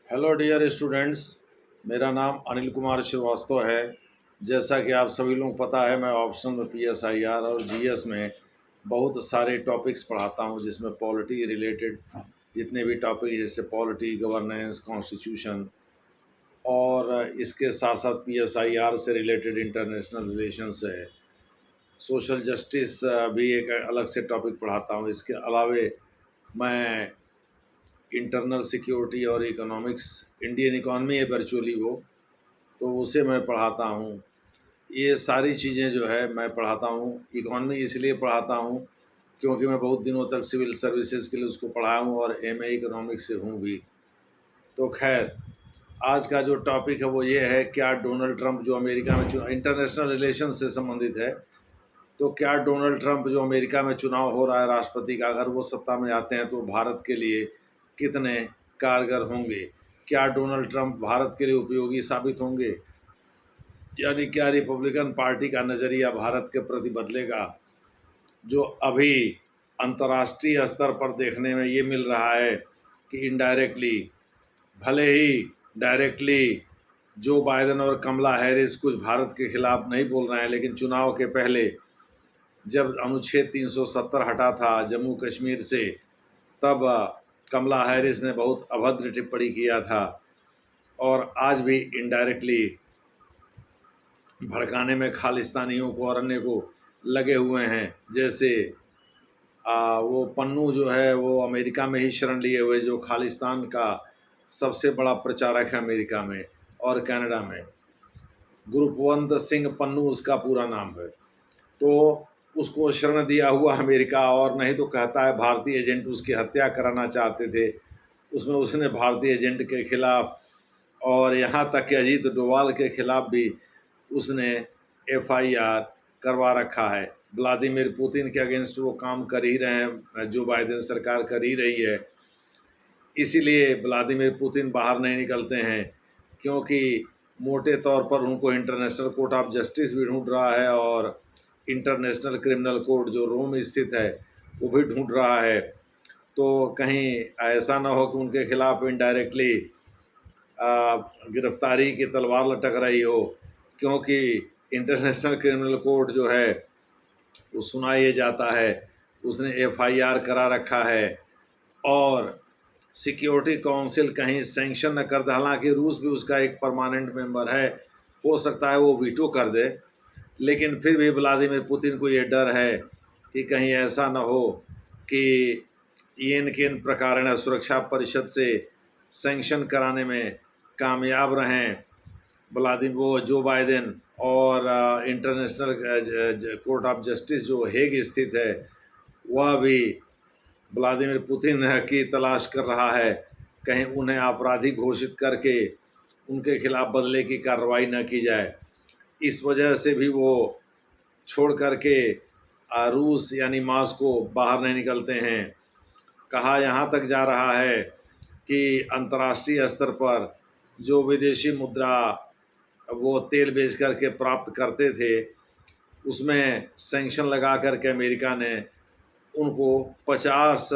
Hello dear students. मेरा नाम अनिल कुमार श्रीवास्तव है। जैसा कि आप सभी लोग पता है, मैं ऑप्शनल में PSIR और GS में बहुत सारे टॉपिक्स पढ़ाता हूं, जिसमें पॉलिटी रिलेटेड जितने भी टॉपिक जैसे पॉलिटी, गवर्नेंस, कॉन्स्टिट्यूशन और इसके साथ साथ PSIR से रिलेटेड इंटरनेशनल रिलेशंस है, सोशल जस्टिस भी एक अलग से टॉपिक पढ़ाता हूं। इसके अलावे मैं इंटरनल सिक्योरिटी और इकोनॉमिक्स, इंडियन इकॉनमी है वर्चुअली वो, तो उसे मैं पढ़ाता हूँ। ये सारी चीज़ें जो है मैं पढ़ाता हूँ। इकॉनमी इसलिए पढ़ाता हूँ क्योंकि मैं बहुत दिनों तक सिविल सर्विसेज के लिए उसको पढ़ाया हूँ और MA इकोनॉमिक्स से हूँ भी। तो खैर, आज का जो टॉपिक है वो ये है, क्या डोनाल्ड ट्रंप जो अमेरिका में इंटरनेशनल रिलेशन से संबंधित है, तो क्या डोनाल्ड ट्रंप जो अमेरिका में चुनाव हो रहा है राष्ट्रपति का, अगर वो सत्ता में आते हैं तो भारत के लिए कितने कारगर होंगे? क्या डोनाल्ड ट्रंप भारत के लिए उपयोगी साबित होंगे? यानी क्या रिपब्लिकन पार्टी का नज़रिया भारत के प्रति बदलेगा? जो अभी अंतर्राष्ट्रीय स्तर पर देखने में ये मिल रहा है कि इनडायरेक्टली, भले ही डायरेक्टली जो बाइडेन और कमला हैरिस कुछ भारत के खिलाफ नहीं बोल रहे हैं, लेकिन चुनाव के पहले जब अनुच्छेद 370 हटा था जम्मू कश्मीर से, तब कमला हैरिस ने बहुत अभद्र टिप्पणी किया था और आज भी इनडायरेक्टली भड़काने में खालिस्तानियों को और अन्य को लगे हुए हैं। जैसे वो पन्नू जो है वो अमेरिका में ही शरण लिए हुए, जो खालिस्तान का सबसे बड़ा प्रचारक है अमेरिका में और कनाडा में। गुरपवंत सिंह पन्नू उसका पूरा नाम है। तो उसको शरण दिया हुआ अमेरिका, और नहीं तो कहता है भारतीय एजेंट उसकी हत्या कराना चाहते थे। उसमें उसने भारतीय एजेंट के खिलाफ और यहाँ तक कि अजीत डोभाल के खिलाफ भी उसने FIR करवा रखा है। व्लादिमीर पुतिन के अगेंस्ट वो काम कर ही रहे हैं, जो बाइडेन सरकार कर ही रही है। इसीलिए व्लादिमीर पुतिन बाहर नहीं निकलते हैं, क्योंकि मोटे तौर पर उनको इंटरनेशनल कोर्ट ऑफ जस्टिस भी ढूंढ रहा है और इंटरनेशनल क्रिमिनल कोर्ट जो रोम स्थित है वो भी ढूंढ रहा है। तो कहीं ऐसा ना हो कि उनके खिलाफ इनडायरेक्टली गिरफ्तारी की तलवार लटक रही हो, क्योंकि इंटरनेशनल क्रिमिनल कोर्ट जो है वो सुना ये जाता है उसने FIR करा रखा है और सिक्योरिटी काउंसिल कहीं सैंक्शन न कर दे। हालांकि रूस भी उसका एक परमानेंट मेंबर है, हो सकता है वो वीटो कर दे, लेकिन फिर भी व्लादिमीर पुतिन को ये डर है कि कहीं ऐसा न हो कि इन किन प्रकारेण सुरक्षा परिषद से सैंक्शन कराने में कामयाब रहें वो जो बाइडेन और इंटरनेशनल कोर्ट ऑफ जस्टिस जो हेग स्थित है वह भी व्लादिमीर पुतिन की तलाश कर रहा है, कहीं उन्हें आपराधी घोषित करके उनके खिलाफ बदले की कार्रवाई न की जाए। इस वजह से भी वो छोड़ करके रूस यानी मॉस्को बाहर नहीं निकलते हैं। कहा यहाँ तक जा रहा है कि अंतर्राष्ट्रीय स्तर पर जो विदेशी मुद्रा वो तेल बेच करके प्राप्त करते थे, उसमें सैंक्शन लगा करके अमेरिका ने उनको 50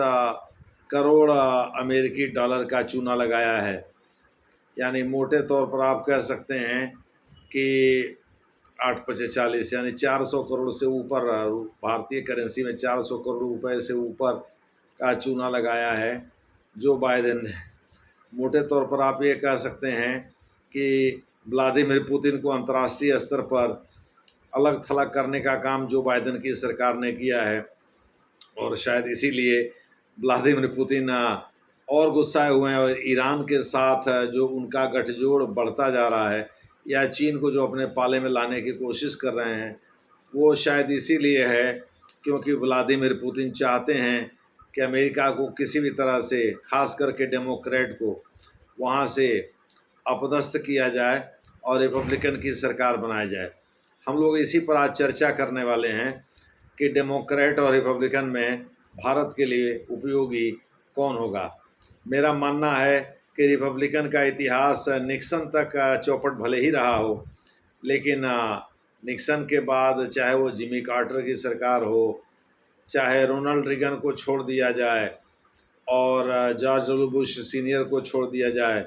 करोड़ अमेरिकी डॉलर का चूना लगाया है। यानी मोटे तौर पर आप कह सकते हैं कि 8×5 = 40, यानी 400 करोड़ से ऊपर, भारतीय करेंसी में 400 करोड़ रुपए से ऊपर का चूना लगाया है जो बाइडेन ने। मोटे तौर पर आप ये कह सकते हैं कि व्लादिमीर पुतिन को अंतर्राष्ट्रीय स्तर पर अलग थलग करने का काम जो बाइडेन की सरकार ने किया है, और शायद इसीलिए व्लादिमीर पुतिन और गुस्साए हुए हैं और ईरान के साथ जो उनका गठजोड़ बढ़ता जा रहा है या चीन को जो अपने पाले में लाने की कोशिश कर रहे हैं, वो शायद इसीलिए है क्योंकि व्लादिमीर पुतिन चाहते हैं कि अमेरिका को किसी भी तरह से, खास करके डेमोक्रेट को, वहाँ से अपदस्थ किया जाए और रिपब्लिकन की सरकार बनाई जाए। हम लोग इसी पर आज चर्चा करने वाले हैं कि डेमोक्रेट और रिपब्लिकन में भारत के लिए उपयोगी कौन होगा। मेरा मानना है कि रिपब्लिकन का इतिहास निक्सन तक चौपट भले ही रहा हो, लेकिन निक्सन के बाद चाहे वो जिमी कार्टर की सरकार हो, चाहे रोनाल्ड रीगन को छोड़ दिया जाए और जॉर्ज डब्ल्यू बुश सीनियर को छोड़ दिया जाए,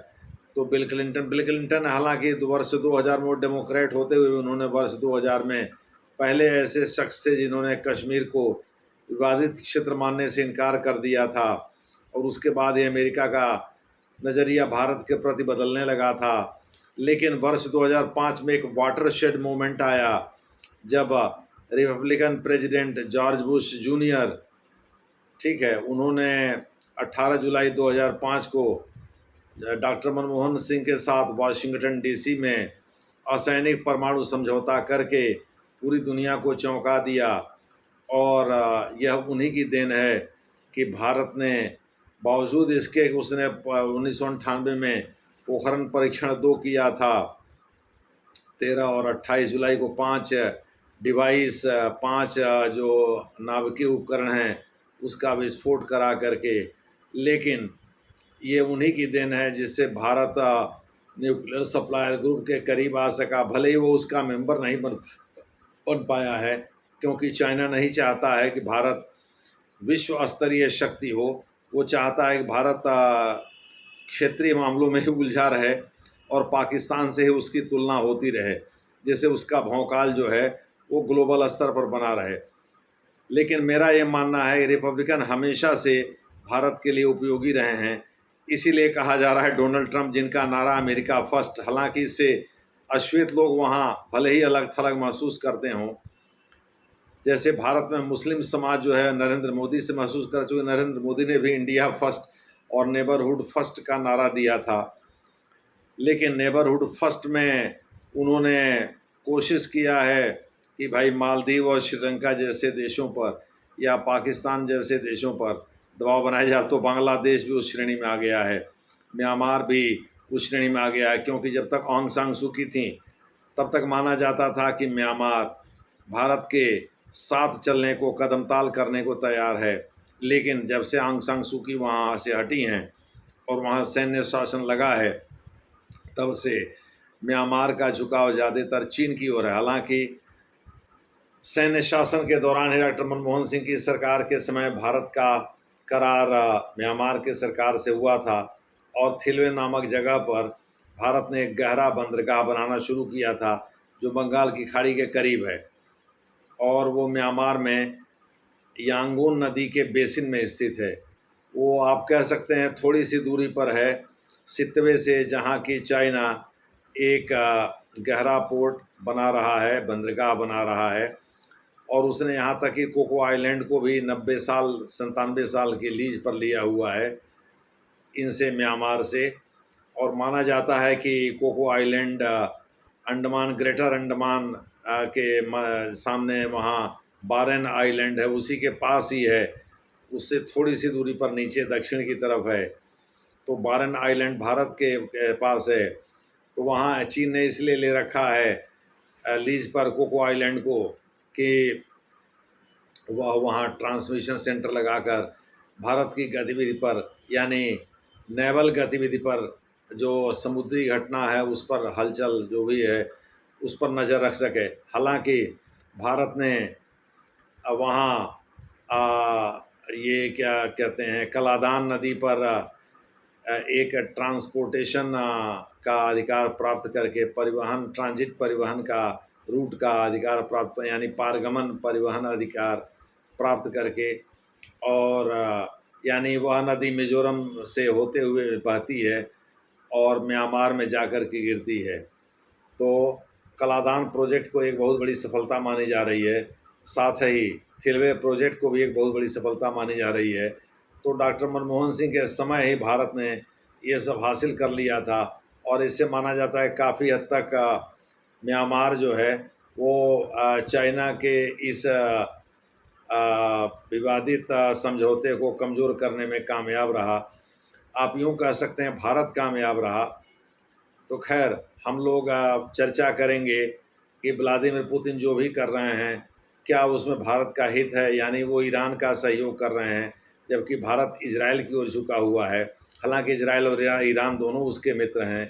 तो बिल क्लिंटन हालांकि वर्ष 2000 में डेमोक्रेट होते हुए उन्होंने वर्ष 2000 में पहले ऐसे शख्स थे जिन्होंने कश्मीर को विवादित क्षेत्र मानने से इनकार कर दिया था, और उसके बाद ही अमेरिका का नज़रिया भारत के प्रति बदलने लगा था। लेकिन वर्ष 2005 में एक वाटरशेड मूवमेंट आया जब Republican president George Bush junior, ठीक है, उन्होंने 18 जुलाई 2005 को डॉक्टर मनमोहन सिंह के साथ वाशिंगटन डीसी में असैनिक परमाणु समझौता करके पूरी दुनिया को चौंका दिया। और यह उन्हीं की देन है कि भारत ने बावजूद इसके उसने 1998 में पोखरण परीक्षण 2 किया था, 13 और 28 जुलाई को 5 डिवाइस 5 जो नाभिकीय उपकरण हैं उसका विस्फोट करा करके। लेकिन ये उन्हीं की देन है जिससे भारत न्यूक्लियर सप्लायर ग्रुप के करीब आ सका। भले ही वो उसका मेंबर नहीं बन पाया है, क्योंकि चाइना नहीं चाहता है कि भारत विश्व स्तरीय शक्ति हो। वो चाहता है कि भारत क्षेत्रीय मामलों में ही उलझा रहे और पाकिस्तान से ही उसकी तुलना होती रहे, जिससे उसका भौकाल जो है वो ग्लोबल स्तर पर बना रहे। लेकिन मेरा ये मानना है रिपब्लिकन हमेशा से भारत के लिए उपयोगी रहे हैं। इसीलिए कहा जा रहा है डोनाल्ड ट्रंप, जिनका नारा अमेरिका फर्स्ट, हालांकि इससे अश्वेत लोग वहाँ भले ही अलग थलग महसूस करते हों, जैसे भारत में मुस्लिम समाज जो है नरेंद्र मोदी से महसूस कर चुके। नरेंद्र मोदी ने भी इंडिया फर्स्ट और नेबरहुड फर्स्ट का नारा दिया था, लेकिन नेबरहुड फर्स्ट में उन्होंने कोशिश किया है कि भाई मालदीव और श्रीलंका जैसे देशों पर या पाकिस्तान जैसे देशों पर दबाव बनाया जाए, तो बांग्लादेश भी उस श्रेणी में आ गया है, म्यांमार भी उस श्रेणी में आ गया है। क्योंकि जब तक ऑंग सान सू की थी तब तक माना जाता था कि म्यांमार भारत के साथ चलने को, कदम ताल करने को तैयार है। लेकिन जब से ऑंग सान सू की वहाँ से हटी हैं और वहाँ सैन्य शासन लगा है, तब से म्यांमार का झुकाव ज़्यादातर चीन की ओर है। हालांकि सैन्य शासन के दौरान ही डॉक्टर मनमोहन सिंह की सरकार के समय भारत का करार म्यांमार के सरकार से हुआ था, और थिलवे नामक जगह पर भारत ने एक गहरा बंदरगाह बनाना शुरू किया था जो बंगाल की खाड़ी के करीब है, और वो म्यांमार में यांगून नदी के बेसिन में स्थित है। वो आप कह सकते हैं थोड़ी सी दूरी पर है सितवे से, जहाँ की चाइना एक गहरा पोर्ट बना रहा है, बंदरगाह बना रहा है। और उसने यहाँ तक कि कोको आइलैंड को भी 97 साल की लीज पर लिया हुआ है इनसे, म्यांमार से। और माना जाता है कि Coco island Andaman, greater Andaman के सामने वहाँ बारेन आइलैंड है, उसी के पास ही है, उससे थोड़ी सी दूरी पर नीचे दक्षिण की तरफ है। तो बारेन आइलैंड भारत के पास है, तो वहाँ चीन ने इसलिए ले रखा है लीज पर कोको आइलैंड को कि वह वहाँ ट्रांसमिशन सेंटर लगाकर भारत की गतिविधि पर, यानी नेवल गतिविधि पर, जो समुद्री घटना है उस पर हलचल जो भी है उस पर नज़र रख सके। हालांकि भारत ने वहाँ ये क्या कहते हैं, कलादान नदी पर एक ट्रांसपोर्टेशन का अधिकार प्राप्त करके, परिवहन, ट्रांजिट परिवहन का रूट का अधिकार प्राप्त, यानी पारगमन परिवहन अधिकार प्राप्त करके, और यानी वह नदी मिजोरम से होते हुए बहती है और म्यांमार में जाकर के गिरती है। तो कलादान प्रोजेक्ट को एक बहुत बड़ी सफलता मानी जा रही है, साथ ही थिलवे प्रोजेक्ट को भी एक बहुत बड़ी सफलता मानी जा रही है। तो डॉक्टर मनमोहन सिंह के समय ही भारत ने ये सब हासिल कर लिया था, और इससे माना जाता है काफ़ी हद तक म्यांमार जो है वो चाइना के इस विवादित समझौते को कमज़ोर करने में कामयाब रहा। आप यूँ कह सकते हैं भारत कामयाब रहा। तो खैर, हम लोग चर्चा करेंगे कि व्लादिमीर पुतिन जो भी कर रहे हैं, क्या उसमें भारत का हित है, यानी वो ईरान का सहयोग कर रहे हैं, जबकि भारत इजराइल की ओर झुका हुआ है। हालांकि इजराइल और ईरान दोनों उसके मित्र हैं।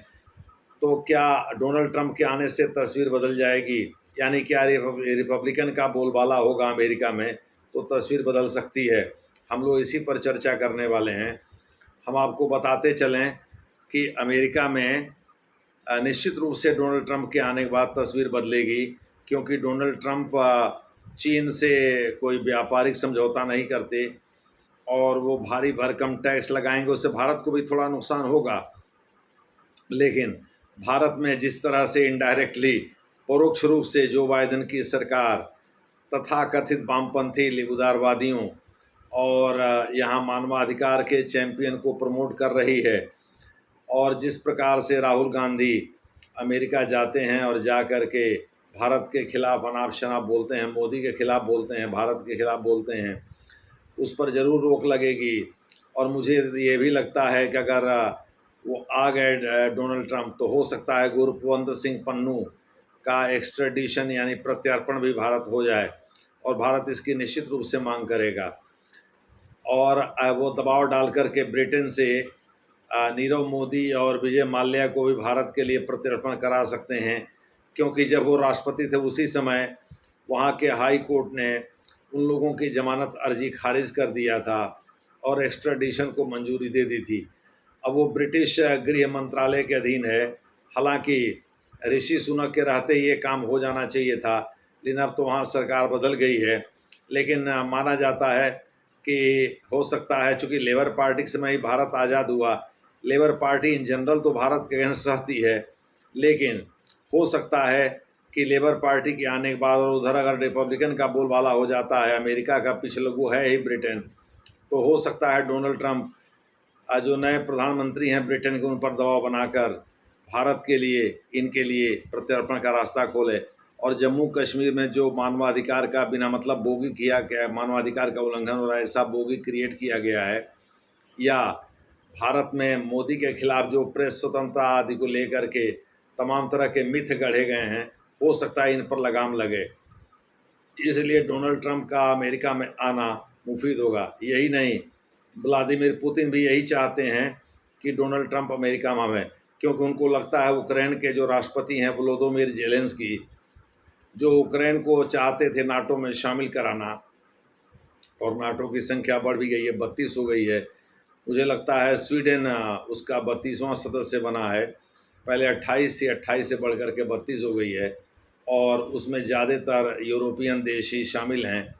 तो क्या डोनाल्ड ट्रंप के आने से तस्वीर बदल जाएगी, यानी क्या रिपब्लिकन का बोलबाला होगा अमेरिका में, तो तस्वीर बदल सकती है। हम लोग इसी पर चर्चा करने वाले हैं। हम आपको बताते चलें कि अमेरिका में निश्चित रूप से डोनाल्ड ट्रंप के आने के बाद तस्वीर बदलेगी, क्योंकि डोनाल्ड ट्रंप चीन से कोई व्यापारिक समझौता नहीं करते और वो भारी भरकम टैक्स लगाएंगे, उससे भारत को भी थोड़ा नुकसान होगा। लेकिन भारत में जिस तरह से इनडायरेक्टली, परोक्ष रूप से जो बाइडेन की सरकार तथाकथित वामपंथी उदारवादियों और यहाँ मानवाधिकार के चैंपियन को प्रमोट कर रही है, और जिस प्रकार से राहुल गांधी अमेरिका जाते हैं और जा कर के भारत के खिलाफ अनाप शनाप बोलते हैं, मोदी के खिलाफ बोलते हैं, भारत के खिलाफ बोलते हैं, उस पर ज़रूर रोक लगेगी। और मुझे ये भी लगता है कि अगर वो आ गए डोनाल्ड ट्रंप, तो हो सकता है गुरप्रीत सिंह पन्नू का एक्स्ट्रेडिशन यानी प्रत्यर्पण भी भारत हो जाए, और भारत इसकी निश्चित रूप से मांग करेगा। और वो दबाव डाल करके ब्रिटेन से नीरव मोदी और विजय माल्या को भी भारत के लिए प्रत्यर्पण करा सकते हैं, क्योंकि जब वो राष्ट्रपति थे उसी समय वहाँ के हाई कोर्ट ने उन लोगों की जमानत अर्जी खारिज कर दिया था और एक्स्ट्राडिशन को मंजूरी दे दी थी। अब वो ब्रिटिश गृह मंत्रालय के अधीन है। हालांकि ऋषि सुनक के रहते ये काम हो जाना चाहिए था, लेकिन अब तो वहाँ सरकार बदल गई है। लेकिन माना जाता है कि हो सकता है, चूँकि लेबर पार्टी के समय ही भारत आज़ाद हुआ, लेबर पार्टी इन जनरल तो भारत के अगेंस्ट रहती है, लेकिन हो सकता है कि लेबर पार्टी के आने के बाद और उधर अगर रिपब्लिकन का बोलबाला हो जाता है, अमेरिका का पिछलग्गू है ही ब्रिटेन, तो हो सकता है डोनाल्ड ट्रंप जो नए प्रधानमंत्री हैं ब्रिटेन के, उन पर दबाव बनाकर भारत के लिए, इनके लिए प्रत्यर्पण का रास्ता खोले। और जम्मू कश्मीर में जो मानवाधिकार का बिना मतलब बोगी किया गया, मानवाधिकार का उल्लंघन हो रहा है, ऐसा बोगी क्रिएट किया गया है, या भारत में मोदी के खिलाफ जो प्रेस स्वतंत्रता आदि को लेकर के तमाम तरह के मिथ गढ़े गए हैं, हो सकता है इन पर लगाम लगे। इसलिए डोनाल्ड ट्रंप का अमेरिका में आना मुफीद होगा। यही नहीं, व्लादिमीर पुतिन भी यही चाहते हैं कि डोनाल्ड ट्रंप अमेरिका में आए, क्योंकि उनको लगता है यूक्रेन के जो राष्ट्रपति हैं वोलोदिमीर ज़ेलेंस्की, जो यूक्रेन को चाहते थे नाटो में शामिल कराना, और नाटो की संख्या बढ़ भी गई है, 32 हो गई है। मुझे लगता है स्वीडन उसका 32वां सदस्य बना है, पहले 28 थी, 28 से बढ़ कर के 32 हो गई है, और उसमें ज़्यादातर यूरोपियन देश ही शामिल हैं।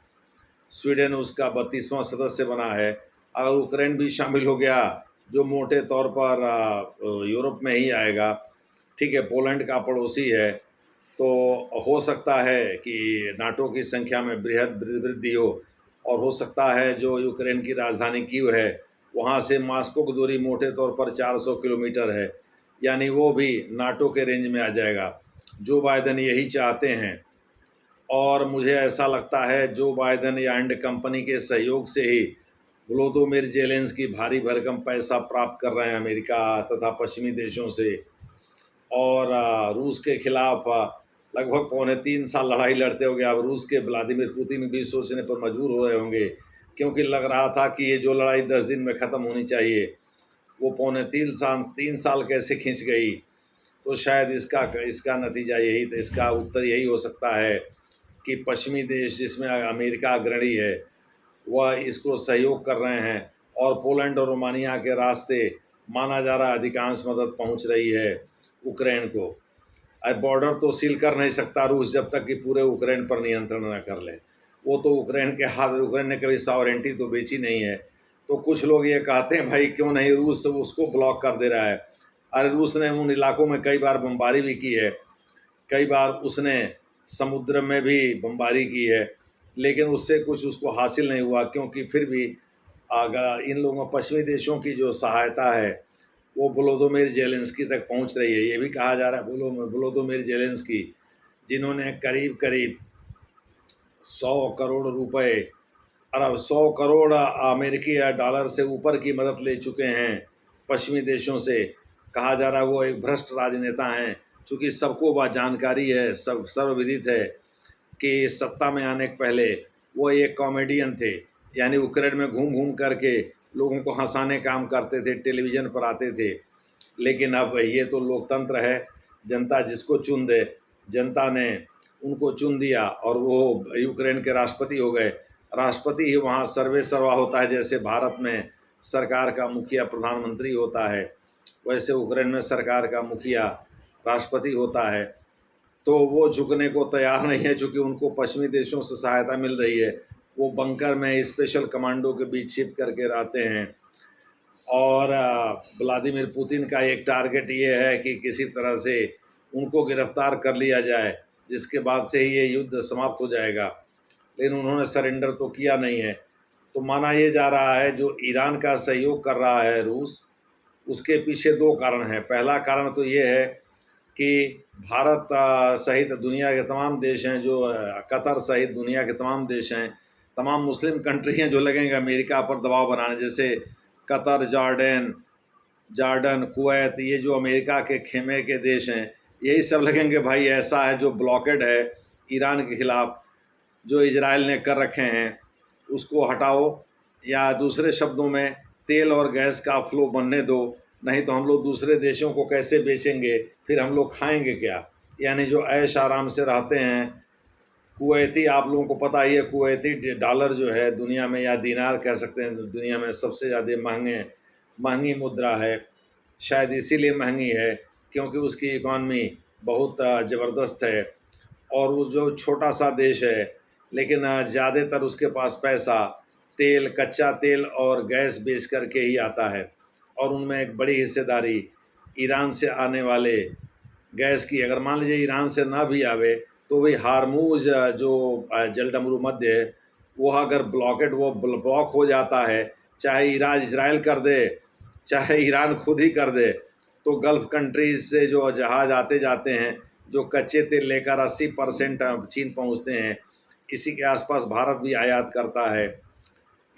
स्वीडन उसका 32वां सदस्य बना है। अगर यूक्रेन भी शामिल हो गया, जो मोटे तौर पर यूरोप में ही आएगा, ठीक है, पोलैंड का पड़ोसी है, तो हो सकता है कि नाटो की संख्या में बृहद वृद्धि हो। और हो सकता है जो यूक्रेन की राजधानी कीव है, वहाँ से मास्को की दूरी मोटे तौर पर 400 किलोमीटर है, यानी वो भी नाटो के रेंज में आ जाएगा। जो बाइडेन यही चाहते हैं, और मुझे ऐसा लगता है जो बाइडेन या एंड कंपनी के सहयोग से ही वोलोदिमीर ज़ेलेंस्की भारी भरकम पैसा प्राप्त कर रहे हैं अमेरिका तथा पश्चिमी देशों से, और रूस के खिलाफ लगभग 3.25 साल लड़ाई लड़ते हो गया। अब रूस के व्लादिमीर पुतिन भी सोचने पर मजबूर हो रहे होंगे, क्योंकि लग रहा था कि ये जो लड़ाई 10 दिन में ख़त्म होनी चाहिए, वो 3 साल कैसे खिंच गई। तो शायद इसका नतीजा यही, तो इसका उत्तर यही हो सकता है कि पश्चिमी देश जिसमें अमेरिका अग्रणी है, वह इसको सहयोग कर रहे हैं, और पोलैंड और रोमानिया के रास्ते माना जा रहा है अधिकांश मदद पहुंच रही है यूक्रेन को। अब बॉर्डर तो सील कर नहीं सकता रूस जब तक कि पूरे यूक्रेन पर नियंत्रण न कर ले। वो तो यूक्रेन के हाथ, यूक्रेन ने कभी सॉवरेंटी तो बेची नहीं है। तो कुछ लोग ये कहते हैं भाई क्यों नहीं रूस उसको ब्लॉक कर दे रहा है। अरे रूस ने उन इलाकों में कई बार बमबारी भी की है, कई बार उसने समुद्र में भी बमबारी की है, लेकिन उससे कुछ उसको हासिल नहीं हुआ, क्योंकि फिर भी अगर इन लोगों पश्चिमी देशों की जो सहायता है वो वोलोदिमीर ज़ेलेंस्की तक पहुंच रही है। ये भी कहा जा रहा है वोलोदिमीर ज़ेलेंस्की, जिन्होंने करीब करीब 100 करोड़ रुपए, अरब 100 करोड़ अमेरिकी डॉलर से ऊपर की मदद ले चुके हैं पश्चिमी देशों से। कहा जा रहा है वो एक भ्रष्ट राजनेता हैं, चूँकि सबको वह जानकारी है, सब सर्वविदित है कि सत्ता में आने के पहले वो एक कॉमेडियन थे, यानी यूक्रेन में घूम घूम करके लोगों को हंसाने काम करते थे, टेलीविज़न पर आते थे। लेकिन अब ये तो लोकतंत्र है, जनता जिसको चुन दे, जनता ने उनको चुन दिया और वो यूक्रेन के राष्ट्रपति हो गए। राष्ट्रपति ही वहाँ सर्वे सर्वा होता है, जैसे भारत में सरकार का मुखिया प्रधानमंत्री होता है, वैसे यूक्रेन में सरकार का मुखिया राष्ट्रपति होता है, तो वो झुकने को तैयार नहीं है, चूँकि उनको पश्चिमी देशों से सहायता मिल रही है। वो बंकर में स्पेशल कमांडो के बीच छिप करके रहते हैं। और व्लादिमीर पुतिन का एक टारगेट ये है कि किसी तरह से उनको गिरफ्तार कर लिया जाए, जिसके बाद से ही ये युद्ध समाप्त हो जाएगा। लेकिन उन्होंने सरेंडर तो किया नहीं है। तो माना ये जा रहा है जो ईरान का सहयोग कर रहा है रूस, उसके पीछे दो कारण हैं। पहला कारण तो ये है कि भारत सहित दुनिया के तमाम देश हैं, जो कतर सहित दुनिया के तमाम देश हैं, तमाम मुस्लिम कंट्री हैं जो लगेंगे अमेरिका पर दबाव बनाने, जैसे कतर, जॉर्डन, कुवैत, ये जो अमेरिका के खेमे के देश हैं, यही सब लगेंगे भाई ऐसा है जो ब्लॉकेड है ईरान के ख़िलाफ़, जो इजराइल ने कर रखे हैं उसको हटाओ, या दूसरे शब्दों में तेल और गैस का फ्लो बनने दो, नहीं तो हम लोग दूसरे देशों को कैसे बेचेंगे, फिर हम लोग खाएंगे क्या। यानी जो ऐश आराम से रहते हैं कुवैती, आप लोगों को पता ही है कुवैती डॉलर जो है दुनिया में, या दीनार कह सकते हैं, दुनिया में सबसे ज़्यादा महंगी मुद्रा है। शायद इसीलिए महंगी है क्योंकि उसकी इकॉनमी बहुत ज़बरदस्त है, और वो जो छोटा सा देश है लेकिन ज़्यादातर उसके पास पैसा तेल, कच्चा तेल और गैस बेच करके ही आता है, और उनमें एक बड़ी हिस्सेदारी ईरान से आने वाले गैस की। अगर मान लीजिए ईरान से ना भी आवे तो वही हार्मूज जो जलडमरू मध्य है, वो अगर वो ब्लॉक हो जाता है, चाहे इजराइल कर दे, चाहे ईरान खुद ही कर दे, तो गल्फ़ कंट्रीज से जो जहाज़ आते जाते हैं जो कच्चे तेल लेकर 80% चीन पहुंचते हैं, इसी के आसपास भारत भी आयात करता है,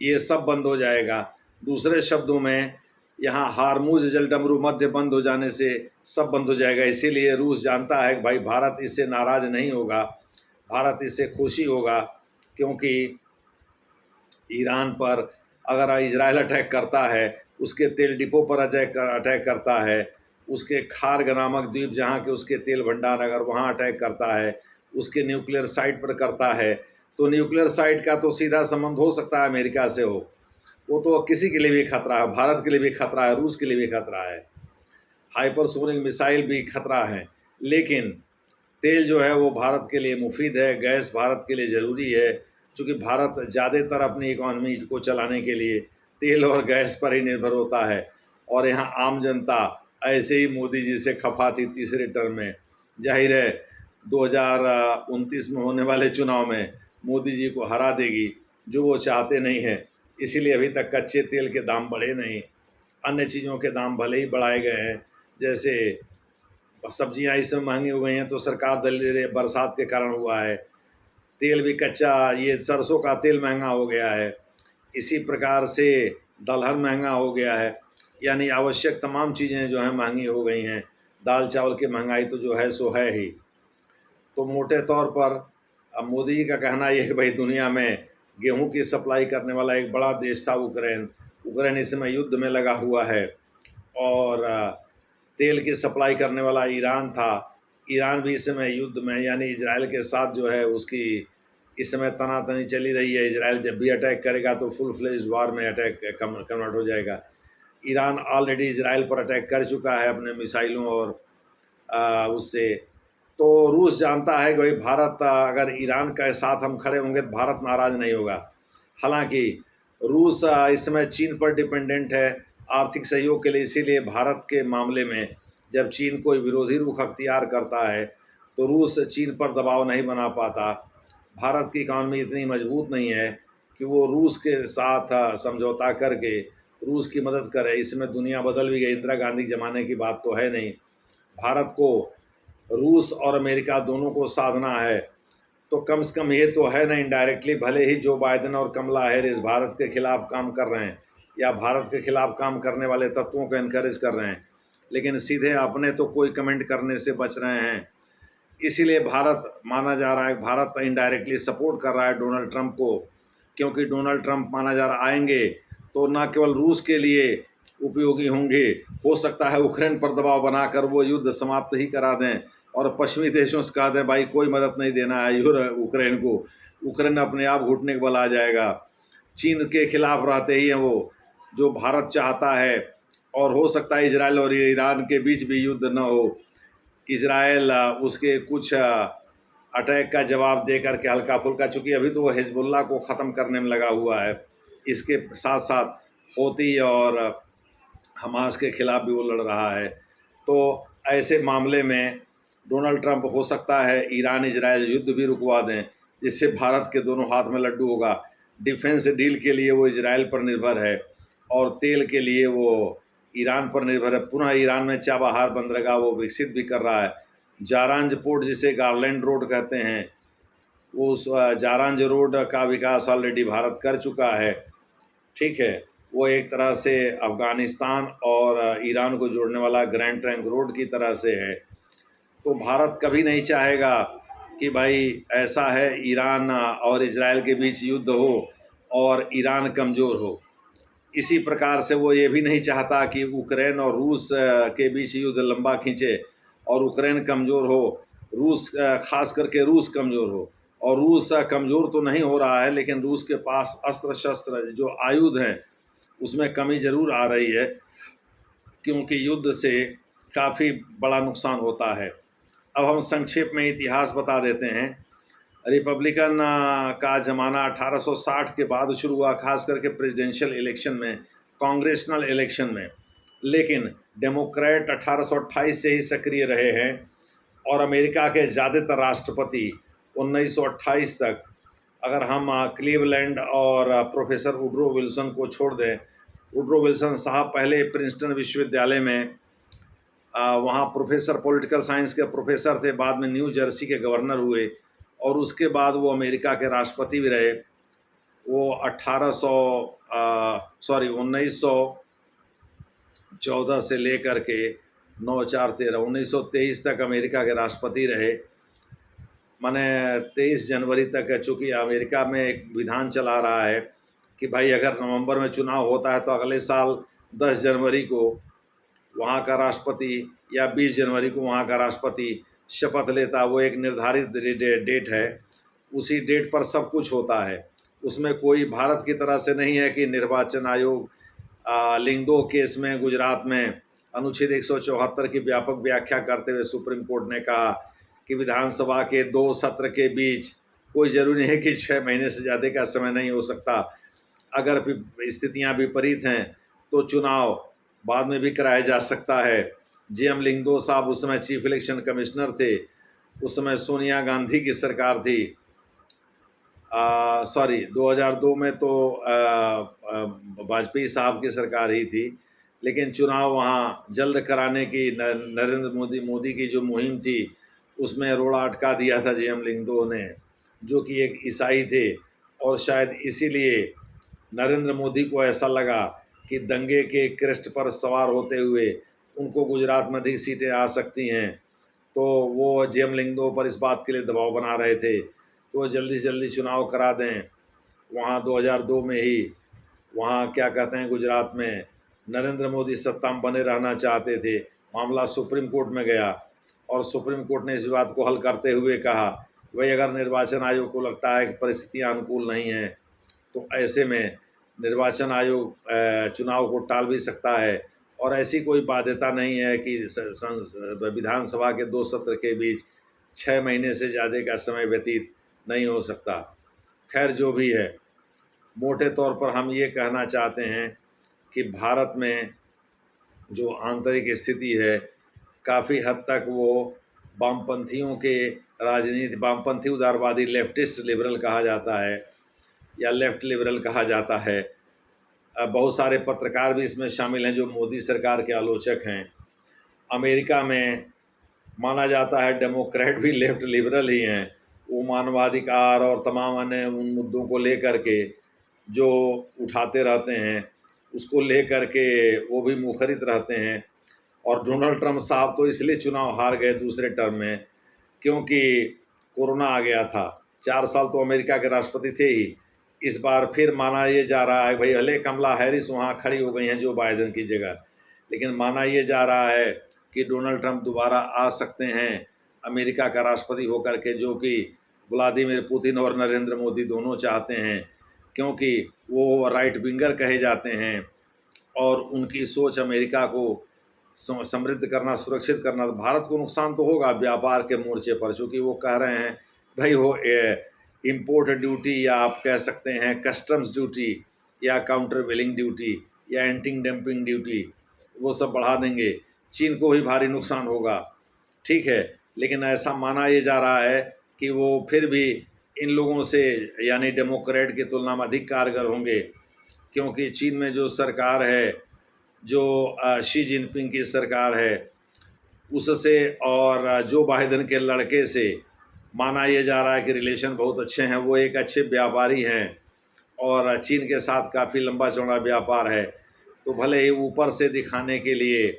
ये सब बंद हो जाएगा। दूसरे शब्दों में यहाँ हार्मूज जलडमरू मध्य बंद हो जाने से सब बंद हो जाएगा। इसीलिए रूस जानता है कि भाई भारत इससे नाराज़ नहीं होगा, भारत इससे खुशी होगा, क्योंकि ईरान पर अगर इजराइल अटैक करता है, उसके तेल डिपो पर अटैक करता है, उसके खार्ग नामक द्वीप जहाँ के उसके तेल भंडार अगर वहाँ अटैक करता है, उसके न्यूक्लियर साइट पर करता है, तो न्यूक्लियर साइट का तो सीधा संबंध हो सकता है अमेरिका से हो, वो तो किसी के लिए भी खतरा है, भारत के लिए भी खतरा है, रूस के लिए भी खतरा है, हाइपरसोनिक मिसाइल भी खतरा है। लेकिन तेल जो है वो भारत के लिए मुफीद है, गैस भारत के लिए ज़रूरी है, क्योंकि भारत ज़्यादातर अपनी इकॉनमी को चलाने के लिए तेल और गैस पर ही निर्भर होता है। और यहाँ आम जनता ऐसे ही मोदी जी से खफा थी तीसरे टर्म में। जाहिर है 2029 में होने वाले चुनाव में मोदी जी को हरा देगी, जो वो चाहते नहीं हैं। इसीलिए अभी तक कच्चे तेल के दाम बढ़े नहीं, अन्य चीज़ों के दाम भले ही बढ़ाए गए हैं, जैसे सब्जियां इस समय महंगी हो गई हैं तो सरकार दलील बरसात के कारण हुआ है, तेल भी कच्चा, ये सरसों का तेल महंगा हो गया है, इसी प्रकार से दलहन महंगा हो गया है, यानी आवश्यक तमाम चीज़ें जो हैं महंगी हो गई हैं। दाल चावल की महंगाई तो जो है सो है ही। तो मोटे तौर पर अब मोदी जी का कहना यह है कि भाई दुनिया में गेहूं की सप्लाई करने वाला एक बड़ा देश था यूक्रेन इस समय युद्ध में लगा हुआ है, और तेल की सप्लाई करने वाला ईरान था, ईरान भी इस समय युद्ध में, यानी इजराइल के साथ जो है उसकी इस समय तनातनी चली रही है। इजराइल जब भी अटैक करेगा तो फुल फ्लेज वार में अटैक कन्वर्ट हो जाएगा। ईरान ऑलरेडी इजराइल पर अटैक कर चुका है अपने मिसाइलों और उससे। तो रूस जानता है कि भाई भारत अगर ईरान के साथ हम खड़े होंगे तो भारत नाराज़ नहीं होगा। हालांकि रूस इस समय चीन पर डिपेंडेंट है आर्थिक सहयोग के लिए, इसीलिए भारत के मामले में जब चीन कोई विरोधी रुख अख्तियार करता है तो रूस चीन पर दबाव नहीं बना पाता। भारत की इकॉनमी इतनी मजबूत नहीं है कि वो रूस के साथ समझौता करके रूस की मदद करे। इसमें दुनिया बदल भी गई, इंदिरा गांधी के ज़माने की बात तो है नहीं। भारत को रूस और अमेरिका दोनों को साधना है, तो कम से कम ये तो है ना इनडायरेक्टली, भले ही जो बाइडेन और कमला हैरिस भारत के खिलाफ काम कर रहे हैं या भारत के खिलाफ काम करने वाले तत्वों को इनकरेज कर रहे हैं, लेकिन सीधे अपने तो कोई कमेंट करने से बच रहे हैं। इसीलिए भारत माना जा रहा है, भारत इनडायरेक्टली सपोर्ट कर रहा है डोनाल्ड ट्रंप को, क्योंकि डोनाल्ड ट्रंप माना जा रहा आएंगे तो न केवल रूस के लिए उपयोगी होंगे, हो सकता है यूक्रेन पर दबाव बनाकर वो युद्ध समाप्त ही करा दें और पश्चिमी देशों से कहा दें भाई कोई मदद नहीं देना है यूक्रेन को, यूक्रेन अपने आप घुटने के बल आ जाएगा। चीन के खिलाफ रहते ही हैं वो, जो भारत चाहता है और हो सकता है इजराइल और ईरान के बीच भी युद्ध न हो। इजराइल उसके कुछ अटैक का जवाब दे करके हल्का फुल्का, चूँकि अभी तो वो हिजबुल्लाह को ख़त्म करने में लगा हुआ है, इसके साथ साथ हौती और हमास के खिलाफ भी वो लड़ रहा है। तो ऐसे मामले में डोनाल्ड ट्रंप हो सकता है ईरान इजराइल युद्ध भी रुकवा दें, जिससे भारत के दोनों हाथ में लड्डू होगा। डिफेंस डील के लिए वो इजराइल पर निर्भर है और तेल के लिए वो ईरान पर निर्भर है। पुनः ईरान में चाबहार बंदरगाह वो विकसित भी कर रहा है। जारांज पोर्ट, जिसे गारलैंड रोड कहते हैं, उस जारांज रोड का विकास ऑलरेडी भारत कर चुका है। ठीक है, वो एक तरह से अफ़गानिस्तान और ईरान को जोड़ने वाला ग्रैंड ट्रंक रोड की तरह से है। तो भारत कभी नहीं चाहेगा कि भाई ऐसा है ईरान और इजराइल के बीच युद्ध हो और ईरान कमज़ोर हो। इसी प्रकार से वो ये भी नहीं चाहता कि यूक्रेन और रूस के बीच युद्ध लंबा खींचे और यूक्रेन कमज़ोर हो, रूस खास करके रूस कमज़ोर हो। और रूस कमज़ोर तो नहीं हो रहा है, लेकिन रूस के पास अस्त्र शस्त्र जो आयुध हैं उसमें कमी ज़रूर आ रही है, क्योंकि युद्ध से काफ़ी बड़ा नुकसान होता है। अब हम संक्षेप में इतिहास बता देते हैं। रिपब्लिकन का ज़माना 1860 के बाद शुरू हुआ, खास करके प्रेसिडेंशियल इलेक्शन में, कांग्रेशनल इलेक्शन में। लेकिन डेमोक्रेट 1828 से ही सक्रिय रहे हैं और अमेरिका के ज़्यादातर राष्ट्रपति 1928 तक, अगर हम क्लीवलैंड और प्रोफेसर वुड्रो विल्सन को छोड़ दें, वुड्रो विल्सन साहब पहले प्रिंसटन विश्वविद्यालय में वहाँ प्रोफेसर पॉलिटिकल साइंस के प्रोफेसर थे, बाद में न्यू जर्सी के गवर्नर हुए और उसके बाद वो अमेरिका के राष्ट्रपति भी रहे। वो 1914 से लेकर के 1923 तक अमेरिका के राष्ट्रपति रहे। माने 23 जनवरी तक, चूँकि अमेरिका में एक विधान चला रहा है कि भाई अगर नवंबर में चुनाव होता है तो अगले साल 10 जनवरी को वहाँ का राष्ट्रपति या 20 जनवरी को वहाँ का राष्ट्रपति शपथ लेता। वो एक निर्धारित डेट है, उसी डेट पर सब कुछ होता है। उसमें कोई भारत की तरह से नहीं है कि निर्वाचन आयोग लिंगदो केस में गुजरात में अनुच्छेद 174 की व्यापक व्याख्या करते हुए सुप्रीम कोर्ट ने कहा कि विधानसभा के 2 सत्र के बीच कोई ज़रूरी नहीं है कि 6 महीने से ज़्यादा का समय नहीं हो सकता। अगर स्थितियां विपरीत हैं तो चुनाव बाद में भी कराया जा सकता है। जी.एम. लिंगदो साहब उस समय चीफ इलेक्शन कमिश्नर थे। उस समय सोनिया गांधी की सरकार थी। 2002 में तो वाजपेयी साहब की सरकार ही थी, लेकिन चुनाव वहाँ जल्द कराने की नरेंद्र मोदी की जो मुहिम थी उसमें रोड़ा अटका दिया था जी.एम. लिंगदो ने, जो कि एक ईसाई थे। और शायद इसीलिए नरेंद्र मोदी को ऐसा लगा कि दंगे के क्रेस्ट पर सवार होते हुए उनको गुजरात में अधिक सीटें आ सकती हैं, तो वो जी.एम. लिंगदो पर इस बात के लिए दबाव बना रहे थे तो जल्दी से जल्दी चुनाव करा दें। वहाँ 2002 में ही वहाँ क्या कहते हैं, गुजरात में नरेंद्र मोदी सत्ता में बने रहना चाहते थे। मामला सुप्रीम कोर्ट में गया और सुप्रीम कोर्ट ने इस बात को हल करते हुए कहा, भाई अगर निर्वाचन आयोग को लगता है कि परिस्थितियाँ अनुकूल नहीं हैं तो ऐसे में निर्वाचन आयोग चुनाव को टाल भी सकता है और ऐसी कोई बाध्यता नहीं है कि विधानसभा के 2 सत्र के बीच 6 महीने से ज़्यादा का समय व्यतीत नहीं हो सकता। खैर, जो भी है, मोटे तौर पर हम ये कहना चाहते हैं कि भारत में जो आंतरिक स्थिति है काफ़ी हद तक वो वामपंथियों के राजनीति, वामपंथी उदारवादी, लेफ्टिस्ट लिबरल कहा जाता है या लेफ्ट लिबरल कहा जाता है। बहुत सारे पत्रकार भी इसमें शामिल हैं जो मोदी सरकार के आलोचक हैं। अमेरिका में माना जाता है डेमोक्रेट भी लेफ्ट लिबरल ही हैं। वो मानवाधिकार और तमाम अन्य उन मुद्दों को लेकर के जो उठाते रहते हैं उसको लेकर के वो भी मुखरित रहते हैं। और डोनाल्ड ट्रंप साहब तो इसलिए चुनाव हार गए दूसरे टर्म में क्योंकि कोरोना आ गया था। 4 साल तो अमेरिका के राष्ट्रपति थे ही। इस बार फिर माना ये जा रहा है, भाई भले कमला हैरिस वहाँ खड़ी हो गई हैं जो बाइडेन की जगह, लेकिन माना ये जा रहा है कि डोनाल्ड ट्रंप दोबारा आ सकते हैं अमेरिका का राष्ट्रपति होकर के, जो कि व्लादिमीर पुतिन और नरेंद्र मोदी दोनों चाहते हैं, क्योंकि वो राइट विंगर कहे जाते हैं और उनकी सोच अमेरिका को समृद्ध करना, सुरक्षित करना। तो भारत को नुकसान तो होगा व्यापार के मोर्चे पर, चूँकि वो कह रहे हैं भाई वो इम्पोर्ट ड्यूटी या आप कह सकते हैं कस्टम्स ड्यूटी या काउंटर वेलिंग ड्यूटी या एंटी डंपिंग ड्यूटी वो सब बढ़ा देंगे, चीन को भी भारी नुकसान होगा। ठीक है, लेकिन ऐसा माना ये जा रहा है कि वो फिर भी इन लोगों से यानी डेमोक्रेट की तुलना में अधिक कारगर होंगे, क्योंकि चीन में जो सरकार है, जो शी जिनपिंग की सरकार है, उससे और जो बाइडेन के लड़के से माना यह जा रहा है कि रिलेशन बहुत अच्छे हैं। वो एक अच्छे व्यापारी हैं और चीन के साथ काफ़ी लंबा चौड़ा व्यापार है। तो भले ही ऊपर से दिखाने के लिए,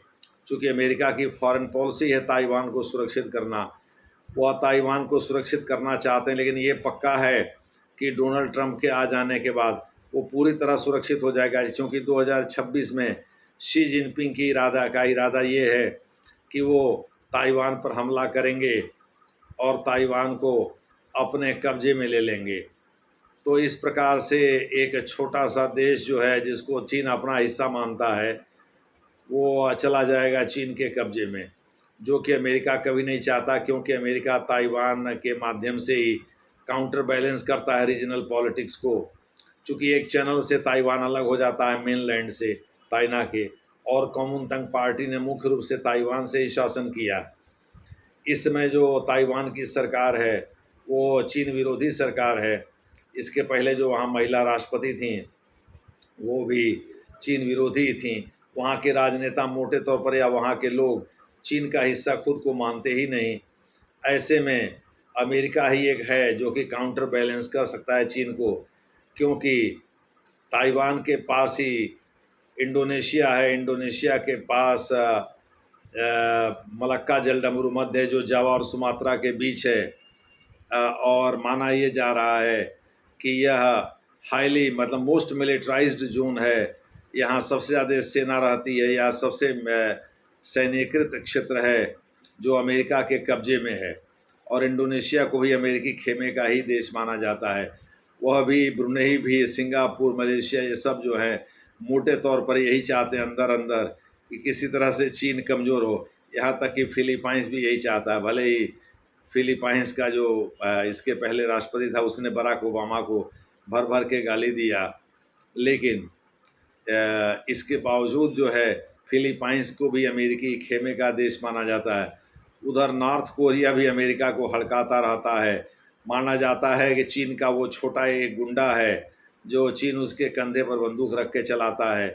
चूँकि अमेरिका की फॉरेन पॉलिसी है ताइवान को सुरक्षित करना, वह ताइवान को सुरक्षित करना चाहते हैं, लेकिन ये पक्का है कि डोनाल्ड ट्रंप के आ जाने के बाद वो पूरी तरह सुरक्षित हो जाएगा, क्योंकि 2026 में शी जिनपिंग की इरादा ये है कि वो ताइवान पर हमला करेंगे और ताइवान को अपने कब्जे में ले लेंगे। तो इस प्रकार से एक छोटा सा देश जो है, जिसको चीन अपना हिस्सा मानता है, वो चला जाएगा चीन के कब्जे में, जो कि अमेरिका कभी नहीं चाहता, क्योंकि अमेरिका ताइवान के माध्यम से ही काउंटर बैलेंस करता है रीजनल पॉलिटिक्स को। चूँकि एक चैनल से ताइवान अलग हो जाता है मेनलैंड से, ताइना के, और कॉमुनतंग पार्टी ने मुख्य रूप से ताइवान से ही शासन किया। इस समय जो ताइवान की सरकार है वो चीन विरोधी सरकार है। इसके पहले जो वहाँ महिला राष्ट्रपति थीं वो भी चीन विरोधी थीं। वहाँ के राजनेता मोटे तौर पर या वहाँ के लोग चीन का हिस्सा खुद को मानते ही नहीं। ऐसे में अमेरिका ही एक है जो कि काउंटर बैलेंस कर सकता है चीन को, क्योंकि ताइवान के पास ही इंडोनेशिया है, इंडोनेशिया के पास मलक्का जलडमरू मध्य है जो जावा और सुमात्रा के बीच है। और माना ये जा रहा है कि यह हाईली मतलब मोस्ट मिलिटराइज्ड जोन है। यहाँ सबसे ज़्यादा सेना रहती है या सबसे सैन्यीकृत क्षेत्र है जो अमेरिका के कब्जे में है। और इंडोनेशिया को भी अमेरिकी खेमे का ही देश माना जाता है। वह भी, ब्रुनेई भी, सिंगापुर, मलेशिया, ये सब जो हैं मोटे तौर पर यही चाहते हैं अंदर अंदर कि किसी तरह से चीन कमज़ोर हो। यहाँ तक कि फिलीपाइंस भी यही चाहता है। भले ही फिलीपाइंस का जो इसके पहले राष्ट्रपति था उसने बराक ओबामा को भर भर के गाली दिया, लेकिन इसके बावजूद जो है फिलीपाइंस को भी अमेरिकी खेमे का देश माना जाता है। उधर नॉर्थ कोरिया भी अमेरिका को हड़काता रहता है। माना जाता है कि चीन का वो छोटा एक गुंडा है जो चीन उसके कंधे पर बंदूक रख के चलाता है।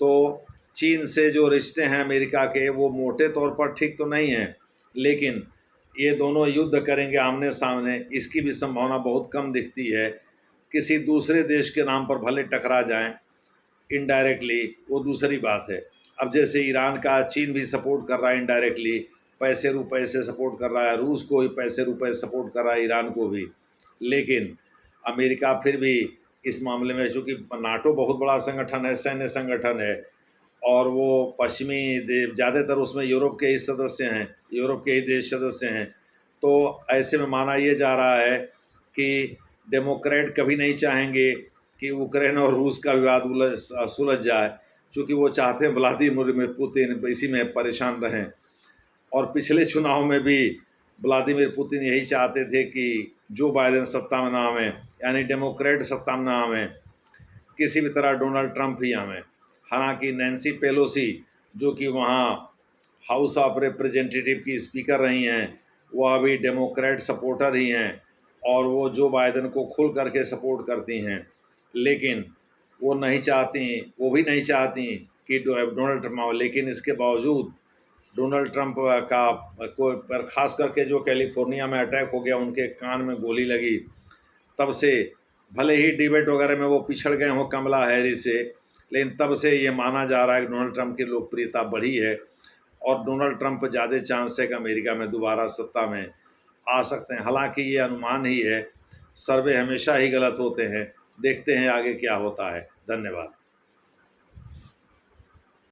तो चीन से जो रिश्ते हैं अमेरिका के वो मोटे तौर पर ठीक तो नहीं हैं, लेकिन ये दोनों युद्ध करेंगे आमने सामने, इसकी भी संभावना बहुत कम दिखती है। किसी दूसरे देश के नाम पर भले टकरा जाएं इनडायरेक्टली, वो दूसरी बात है। अब जैसे ईरान का चीन भी सपोर्ट कर रहा है इनडायरेक्टली, पैसे रुपए से सपोर्ट कर रहा है, रूस को भी पैसे रुपए सपोर्ट कर रहा है, ईरान को भी। लेकिन अमेरिका फिर भी इस मामले में, चूँकि नाटो बहुत बड़ा संगठन है, सैन्य संगठन है, और वो पश्चिमी देश ज़्यादातर उसमें यूरोप के ही सदस्य हैं, यूरोप के ही देश सदस्य हैं। तो ऐसे में माना ये जा रहा है कि डेमोक्रेट कभी नहीं चाहेंगे कि यूक्रेन और रूस का विवाद सुलझ जाए, क्योंकि वो चाहते हैं व्लादिमीर पुतिन इसी में परेशान रहें। और पिछले चुनाव में भी व्लादिमीर पुतिन यही चाहते थे कि जो बाइडेन सत्ता में ना आवें, यानी डेमोक्रेट सत्ता में ना आवें, किसी भी तरह डोनाल्ड ट्रंप ही आवें। हालांकि नैन्सी पेलोसी जो कि वहाँ हाउस ऑफ रिप्रेजेंटेटिव की स्पीकर रही हैं, वह अभी डेमोक्रेट सपोर्टर ही हैं और वो जो बाइडेन को खुल करके सपोर्ट करती हैं। लेकिन वो भी नहीं चाहती कि डोनाल्ड ट्रंप आए। लेकिन इसके बावजूद डोनाल्ड ट्रंप का पर ख़ास करके जो कैलिफोर्निया में अटैक हो गया, उनके कान में गोली लगी, तब से भले ही डिबेट वगैरह में वो पिछड़ गए हों कमला हैरिस से, लेकिन तब से ये माना जा रहा है कि डोनाल्ड ट्रंप की लोकप्रियता बढ़ी है और डोनाल्ड ट्रंप ज़्यादा चांस है कि अमेरिका में दोबारा सत्ता में आ सकते हैं। हालांकि ये अनुमान ही है, सर्वे हमेशा ही गलत होते हैं। देखते हैं आगे क्या होता है। धन्यवाद।